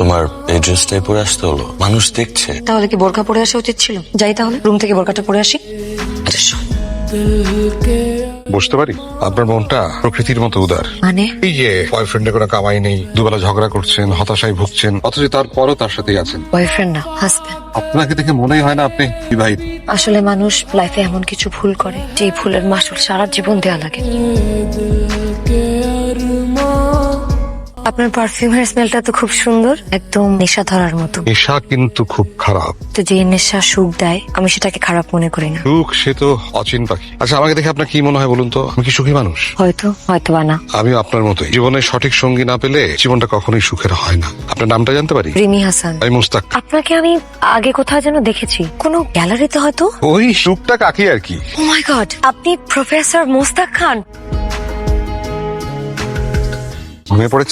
তোমার এই ড্রেসটাই পরে আসতে হলো, মানুষ দেখছে। তাহলে কি বোরকা পরে আসা উচিত ছিল? যাই তাহলে রুম থেকে বোরকাটা পরে আসি। আচ্ছা শোন। বুঝতে পারি আপনার মনটা প্রকৃতির মতো উদার। মানে এই যে বয়ফ্রেন্ডের কোনো কামাই নেই, দুবেলা ঝগড়া করছেন, হতাশায় ভুগছেন, অথচ তারপরও তার সাথেই আছেন। বয়ফ্রেন্ড না, হাজবেন্ড। আপনাকে দেখে মনেই হয় না আপনি বিবাহিত। আসলে মানুষ লাইফে এমন কিছু ভুল করে যে এই ভুলের মাসুল সারা জীবন দেয়া লাগে। আপনার পারফিউমের স্মেলটা তো খুব সুন্দর, একদম নেশা ধরার মতো। নেশা কিন্তু খুব খারাপ। তো যে নেশা সুখ দেয়, আমি সেটাকে খারাপ মনে করি না। সুখ সে তো অচিন পাখি। আচ্ছা আমাকে দেখে আপনার কি মনে হয় বলুন তো, আমি কি সুখী মানুষ? হয়তো বা না। আমিও আপনার মতোই। জীবনে সঠিক সঙ্গী না পেলে জীবনটা কখনোই সুখের হয় না। আপনার নামটা জানতে পারি? রিমি হাসান। আমি মুস্তাক। আপনাকে আমি আগে কোথাও যেন দেখেছি, কোনো গ্যালারিতে হয়তো। ওই সুখটা কাকি আর কি। ও মাই গড, আপনি প্রফেসর মুস্তাক খান। ঘুমিয়ে পড়েছে।